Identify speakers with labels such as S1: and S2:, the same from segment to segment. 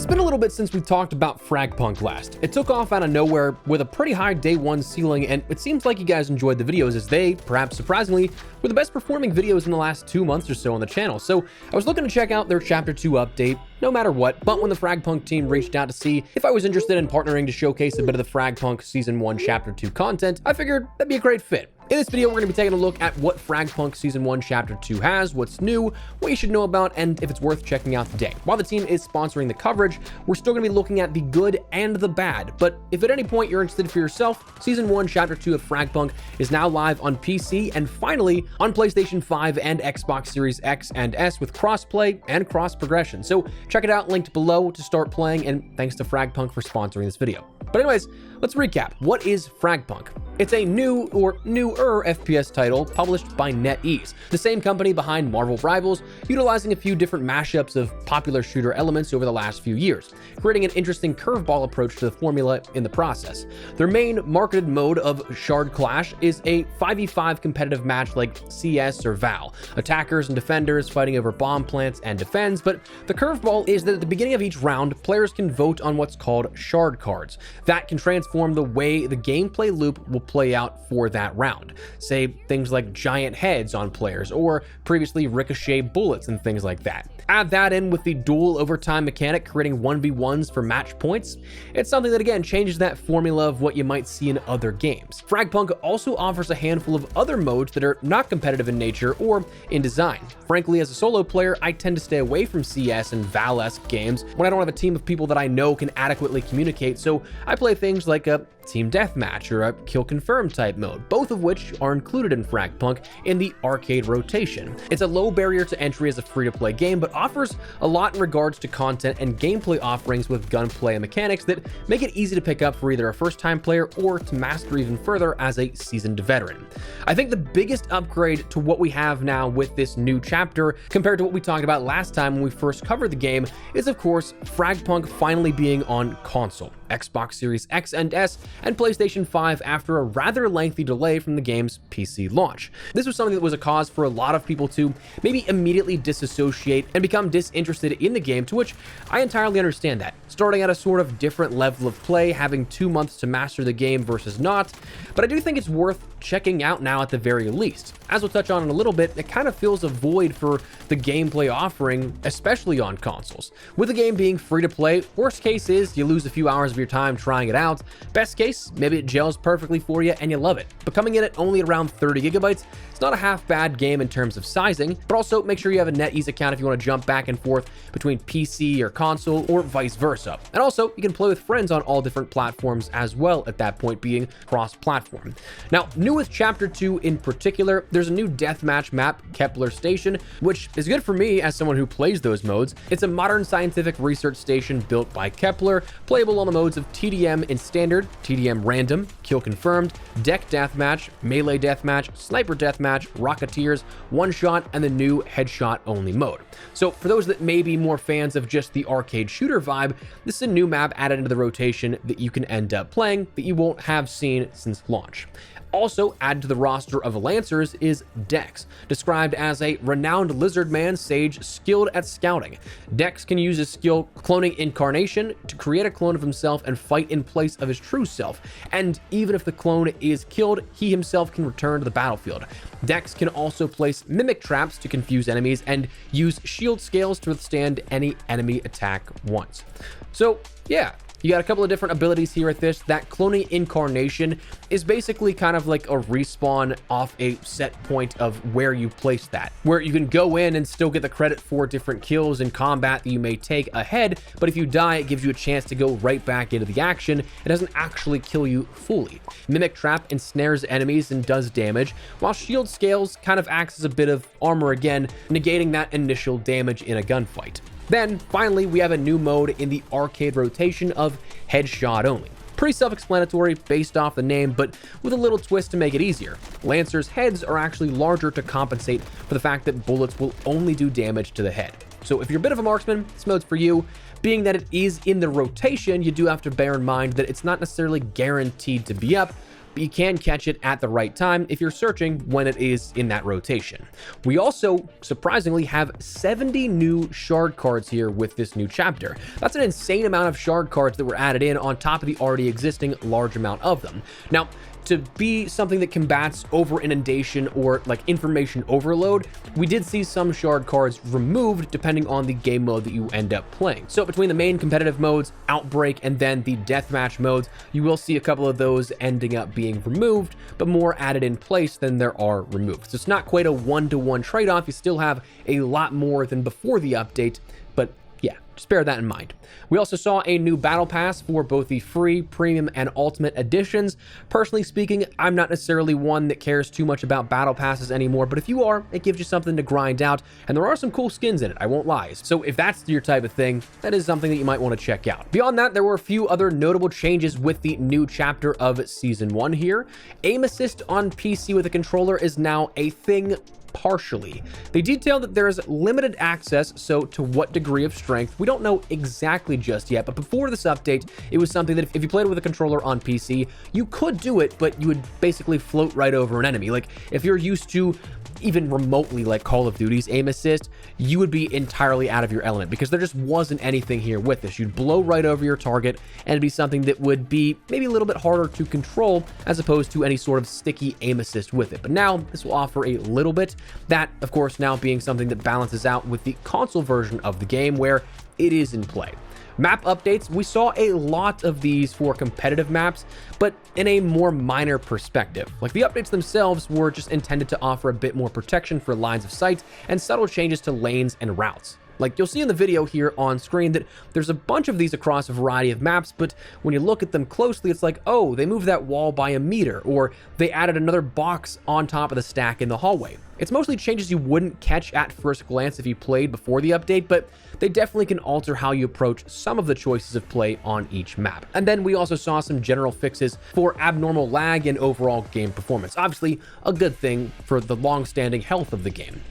S1: It's been a little bit since we talked about FragPunk last. It took off out of nowhere with a pretty high day one ceiling, and it seems like you guys enjoyed the videos as they, perhaps surprisingly, were the best performing videos in the last 2 months or so on the channel. So I was looking to check out their Chapter 2 update, no matter what, but when the FragPunk team reached out to see if I was interested in partnering to showcase a bit of the FragPunk Season 1 Chapter 2 content, I figured that'd be a great fit. In this video, we're going to be taking a look at what FragPunk Season 1 Chapter 2 has, what's new, what you should know about, and if it's worth checking out today. While the team is sponsoring the coverage, we're still going to be looking at the good and the bad, but if at any point you're interested for yourself, Season 1 Chapter 2 of FragPunk is now live on PC and finally on PlayStation 5 and Xbox Series X and S with crossplay and cross progression. So check it out, linked below to start playing, and thanks to FragPunk for sponsoring this video. But anyways, let's recap. What is FragPunk? It's a new or newer FPS title published by NetEase, the same company behind Marvel Rivals, utilizing a few different mashups of popular shooter elements over the last few years, creating an interesting curveball approach to the formula in the process. Their main marketed mode of Shard Clash is a 5v5 competitive match like CS or VAL, attackers and defenders fighting over bomb plants and defense, but the curveball is that at the beginning of each round, players can vote on what's called shard cards that can transform the way the gameplay loop will play out for that round. Say things like giant heads on players or previously ricochet bullets and things like that. Add that in with the dual overtime mechanic creating 1v1s for match points. It's something that again changes that formula of what you might see in other games. FragPunk also offers a handful of other modes that are not competitive in nature or in design. Frankly, as a solo player, I tend to stay away from CS and VAL-esque games when I don't have a team of people that I know can adequately communicate, so I play things like a team deathmatch or a kill confirm type mode, both of which are included in FragPunk in the arcade rotation. It's a low barrier to entry as a free-to-play game, but offers a lot in regards to content and gameplay offerings with gunplay and mechanics that make it easy to pick up for either a first-time player or to master even further as a seasoned veteran. I think the biggest upgrade to what we have now with this new chapter compared to what we talked about last time when we first covered the game is of course FragPunk finally being on console, Xbox Series X and S, and PlayStation 5 after a rather lengthy delay from the game's PC launch. This was something that was a cause for a lot of people to maybe immediately disassociate and become disinterested in the game, to which I entirely understand that. Starting at a sort of different level of play, having 2 months to master the game versus not, but I do think it's worth checking out now at the very least. As we'll touch on in a little bit, it kind of fills a void for the gameplay offering, especially on consoles. With the game being free to play, worst case is you lose a few hours of your time trying it out. Best case, maybe it gels perfectly for you and you love it. But coming in at only around 30 gigabytes, it's not a half bad game in terms of sizing, but also make sure you have a NetEase account if you want to jump back and forth between PC or console or vice versa. And also, you can play with friends on all different platforms as well, at that point being cross-platform. Now, new with Chapter 2 in particular, there's a new deathmatch map, Kepler Station, which is good for me as someone who plays those modes. It's a modern scientific research station built by Kepler, playable on the modes of TDM in Standard, TDM Random, Kill Confirmed, Deck Deathmatch, Melee Deathmatch, Sniper Deathmatch, Rocketeers, One Shot, and the new Headshot Only mode. So for those that may be more fans of just the arcade shooter vibe, this is a new map added into the rotation that you can end up playing that you won't have seen since launch. Also added to the roster of Lancers is Dex, described as a renowned lizardman sage skilled at scouting. Dex can use his skill Cloning Incarnation to create a clone of himself and fight in place of his true self, and even if the clone is killed, he himself can return to the battlefield. Dex can also place mimic traps to confuse enemies and use shield scales to withstand any enemy attack once. So yeah, you got a couple of different abilities here at this. That Cloning Incarnation is basically kind of like a respawn off a set point of where you place that, where you can go in and still get the credit for different kills in combat that you may take ahead, but if you die, it gives you a chance to go right back into the action. It doesn't actually kill you fully. Mimic Trap ensnares enemies and does damage, while Shield Scales kind of acts as a bit of armor again, negating that initial damage in a gunfight. Then, finally, we have a new mode in the arcade rotation of Headshot Only. Pretty self-explanatory based off the name, but with a little twist to make it easier. Lancers' heads are actually larger to compensate for the fact that bullets will only do damage to the head. So if you're a bit of a marksman, this mode's for you. Being that it is in the rotation, you do have to bear in mind that it's not necessarily guaranteed to be up, but you can catch it at the right time if you're searching when it is in that rotation. We also, surprisingly, have 70 new shard cards here with this new chapter. That's an insane amount of shard cards that were added in on top of the already existing large amount of them. Now, to be something that combats over inundation or like information overload, we did see some shard cards removed depending on the game mode that you end up playing. So between the main competitive modes, Outbreak, and then the deathmatch modes, you will see a couple of those ending up being removed, but more added in place than there are removed. So it's not quite a one-to-one trade-off. You still have a lot more than before the update, but yeah, just bear that in mind. We also saw a new battle pass for both the free, premium, and ultimate editions. Personally speaking, I'm not necessarily one that cares too much about battle passes anymore, but if you are, it gives you something to grind out, and there are some cool skins in it, I won't lie. So if that's your type of thing, that is something that you might want to check out. Beyond that, there were a few other notable changes with the new chapter of Season 1 here. Aim assist on PC with a controller is now a thing partially. They detail that there is limited access, so to what degree of strength, we don't know exactly just yet, but before this update, it was something that if you played with a controller on PC, you could do it, but you would basically float right over an enemy. Like, if you're used to even remotely like Call of Duty's aim assist, you would be entirely out of your element because there just wasn't anything here with this. You'd blow right over your target and it'd be something that would be maybe a little bit harder to control as opposed to any sort of sticky aim assist with it. But now this will offer a little bit. That, of course, now being something that balances out with the console version of the game where it is in play. Map updates, we saw a lot of these for competitive maps, but in a more minor perspective. Like, the updates themselves were just intended to offer a bit more protection for lines of sight and subtle changes to lanes and routes. Like, you'll see in the video here on screen that there's a bunch of these across a variety of maps, but when you look at them closely, it's like, oh, they moved that wall by a meter, or they added another box on top of the stack in the hallway. It's mostly changes you wouldn't catch at first glance if you played before the update, but they definitely can alter how you approach some of the choices of play on each map. And then we also saw some general fixes for abnormal lag and overall game performance. Obviously, a good thing for the long-standing health of the game.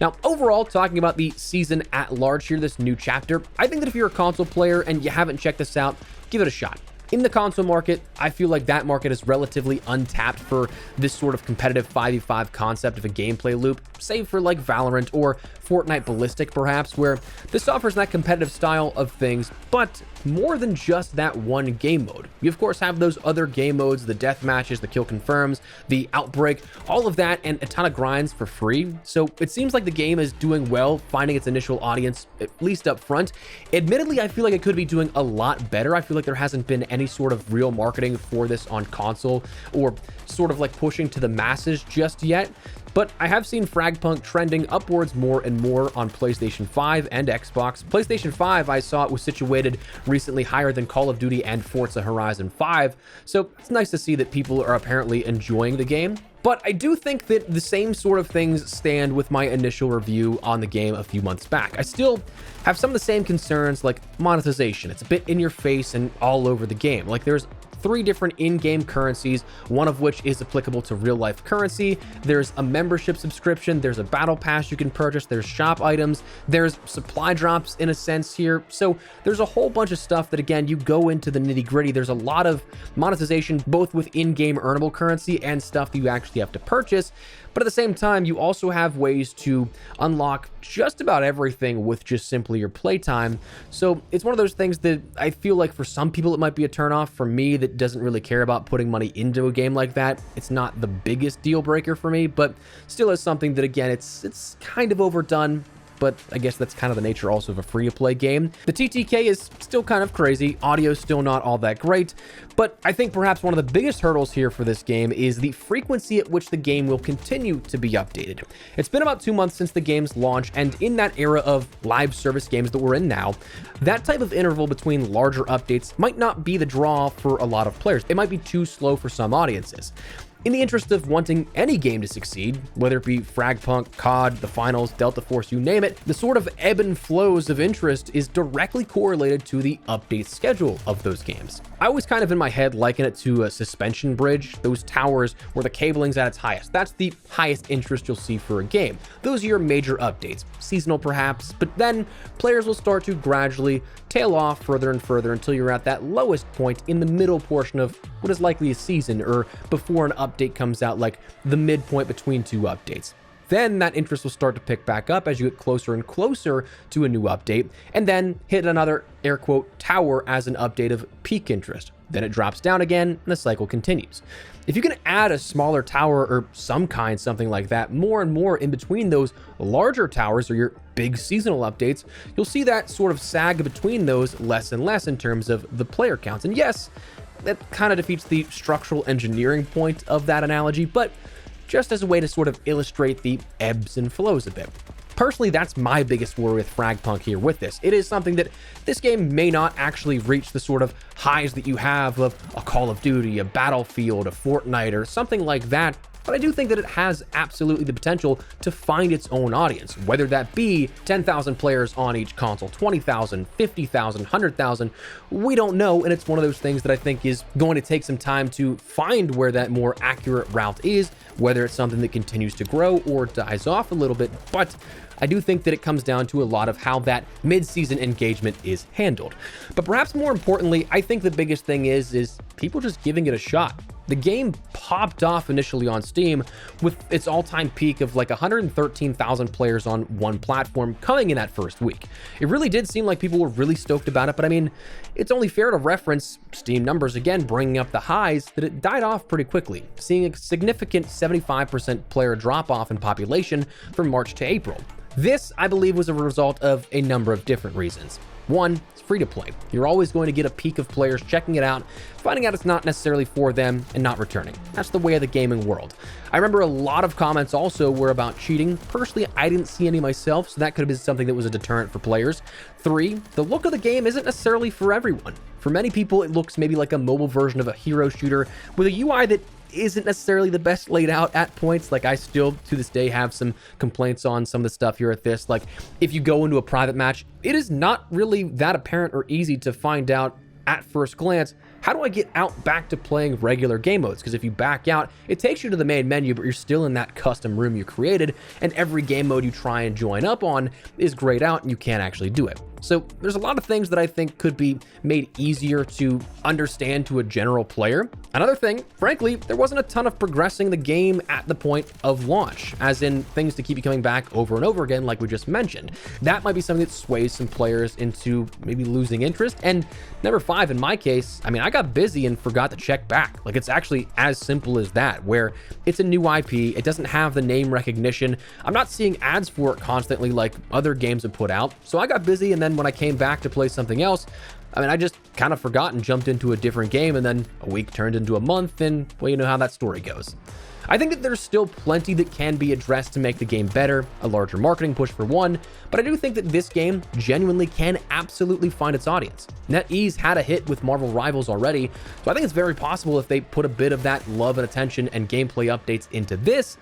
S1: Now, overall, talking about the season at large here, this new chapter, I think that if you're a console player and you haven't checked this out, give it a shot. In the console market, I feel like that market is relatively untapped for this sort of competitive 5v5 concept of a gameplay loop, save for like Valorant or Fortnite Ballistic perhaps, where this offers that competitive style of things, but more than just that one game mode. You of course have those other game modes, the death matches, the kill confirms, the outbreak, all of that, and a ton of grinds for free. So it seems like the game is doing well, finding its initial audience, at least up front. Admittedly, I feel like it could be doing a lot better. I feel like there hasn't been any sort of real marketing for this on console or sort of like pushing to the masses just yet. But I have seen FragPunk trending upwards more and more on PlayStation 5 and Xbox. PlayStation 5, I saw it was situated recently higher than Call of Duty and Forza Horizon 5, so it's nice to see that people are apparently enjoying the game. But I do think that the same sort of things stand with my initial review on the game a few months back. I still have some of the same concerns like monetization. It's a bit in your face and all over the game. Like, there's 3 different in-game currencies, one of which is applicable to real-life currency. There's a membership subscription, there's a battle pass you can purchase, there's shop items, there's supply drops in a sense here. So there's a whole bunch of stuff that, again, you go into the nitty-gritty. There's a lot of monetization, both with in-game earnable currency and stuff that you actually have to purchase. But at the same time, you also have ways to unlock just about everything with just simply your playtime. So it's one of those things that I feel like for some people it might be a turnoff. For me, that doesn't really care about putting money into a game like that, it's not the biggest deal breaker for me, but still is something that, again, it's kind of overdone. But I guess that's kind of the nature also of a free-to-play game. The TTK is still kind of crazy, audio's still not all that great, but I think perhaps one of the biggest hurdles here for this game is the frequency at which the game will continue to be updated. It's been about 2 months since the game's launch, and in that era of live service games that we're in now, that type of interval between larger updates might not be the draw for a lot of players. It might be too slow for some audiences. In the interest of wanting any game to succeed, whether it be FragPunk, COD, the finals, Delta Force, you name it, the sort of ebb and flows of interest is directly correlated to the update schedule of those games. I always kind of in my head liken it to a suspension bridge, those towers where the cabling's at its highest. That's the highest interest you'll see for a game. Those are your major updates, seasonal perhaps, but then players will start to gradually tail off further and further until you're at that lowest point in the middle portion of what is likely a season, or before an update comes out, like the midpoint between two updates. Then that interest will start to pick back up as you get closer and closer to a new update, and then hit another air quote tower as an update of peak interest. Then it drops down again, and the cycle continues. If you can add a smaller tower or some kind, something like that, more and more in between those larger towers or your big seasonal updates, you'll see that sort of sag between those less and less in terms of the player counts. And yes, that kind of defeats the structural engineering point of that analogy, but just as a way to sort of illustrate the ebbs and flows a bit. Personally, that's my biggest worry with FragPunk here with this. It is something that this game may not actually reach the sort of highs that you have of a Call of Duty, a Battlefield, a Fortnite, or something like that, but I do think that it has absolutely the potential to find its own audience, whether that be 10,000 players on each console, 20,000, 50,000, 100,000, we don't know, and it's one of those things that I think is going to take some time to find where that more accurate route is, whether it's something that continues to grow or dies off a little bit, but I do think that it comes down to a lot of how that mid-season engagement is handled. But perhaps more importantly, I think the biggest thing is people just giving it a shot. The game popped off initially on Steam with its all-time peak of like 113,000 players on one platform coming in that first week. It really did seem like people were really stoked about it, but I mean, it's only fair to reference Steam numbers again, bringing up the highs, that it died off pretty quickly, seeing a significant 75% player drop-off in population from March to April. This, I believe, was a result of a number of different reasons. One, it's free to play. You're always going to get a peak of players checking it out, finding out it's not necessarily for them, and not returning. That's the way of the gaming world. I remember a lot of comments also were about cheating. Personally, I didn't see any myself, so that could have been something that was a deterrent for players. 3, the look of the game isn't necessarily for everyone. For many people, it looks maybe like a mobile version of a hero shooter with a UI that isn't necessarily the best laid out at points. Like, I still to this day have some complaints on some of the stuff here at this. Like, if you go into a private match, it is not really that apparent or easy to find out at first glance, how do I get out back to playing regular game modes? Because if you back out, it takes you to the main menu, but you're still in that custom room you created, and every game mode you try and join up on is grayed out and you can't actually do it. So there's a lot of things that I think could be made easier to understand to a general player. Another thing, frankly, there wasn't a ton of progressing the game at the point of launch, as in things to keep you coming back over and over again, like we just mentioned. That might be something that sways some players into maybe losing interest. And number 5, in my case, I mean, I got busy and forgot to check back. Like, it's actually as simple as that, where it's a new IP, it doesn't have the name recognition. I'm not seeing ads for it constantly like other games have put out. So I got busy, and then when I came back to play something else, I mean, I just kind of forgot and jumped into a different game, and then a week turned into a month, and well, you know how that story goes. I think that there's still plenty that can be addressed to make the game better, a larger marketing push for one, but I do think that this game genuinely can absolutely find its audience. NetEase had a hit with Marvel Rivals already, so I think it's very possible if they put a bit of that love and attention and gameplay updates into this,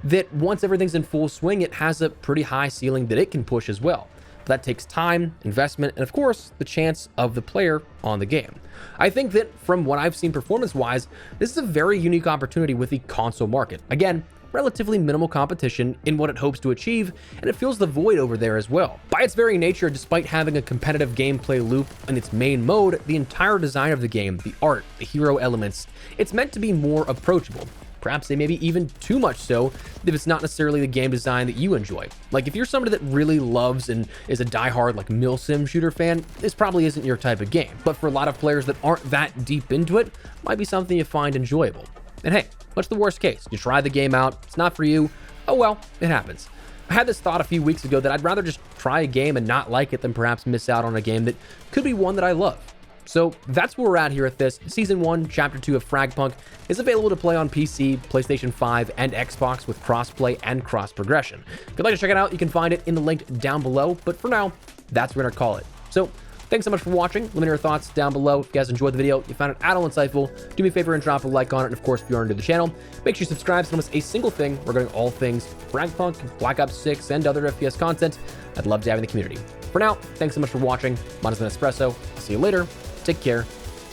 S1: that once everything's in full swing, it has a pretty high ceiling that it can push as well. But that takes time, investment, and of course, the chance of the player on the game. I think that from what I've seen performance-wise, this is a very unique opportunity with the console market. Again, relatively minimal competition in what it hopes to achieve, and it fills the void over there as well. By its very nature, despite having a competitive gameplay loop in its main mode, the entire design of the game, the art, the hero elements, it's meant to be more approachable. Perhaps they maybe even too much so if it's not necessarily the game design that you enjoy. Like, if you're somebody that really loves and is a diehard like milsim shooter fan, this probably isn't your type of game. But for a lot of players that aren't that deep into it, might be something you find enjoyable. And hey, what's the worst case? You try the game out, it's not for you, oh well, it happens. I had this thought a few weeks ago that I'd rather just try a game and not like it than perhaps miss out on a game that could be one that I love. So that's where we're at here at this. Season 1, Chapter 2 of FragPunk is available to play on PC, PlayStation 5, and Xbox with crossplay and cross-progression. If you'd like to check it out, you can find it in the link down below, but for now, that's what we're gonna call it. So thanks so much for watching. Let me know your thoughts down below. If you guys enjoyed the video, you found it at all insightful, do me a favor and drop a like on it. And of course, if you are new to the channel, make sure you subscribe so you don't miss a single thing regarding all things FragPunk, Black Ops 6, and other FPS content. I'd love to have in the community. For now, thanks so much for watching. Mine has been Espresso. See you later. Take care,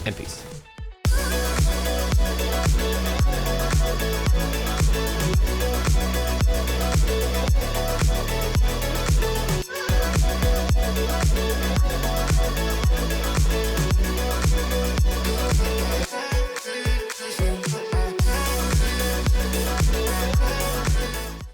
S1: and peace.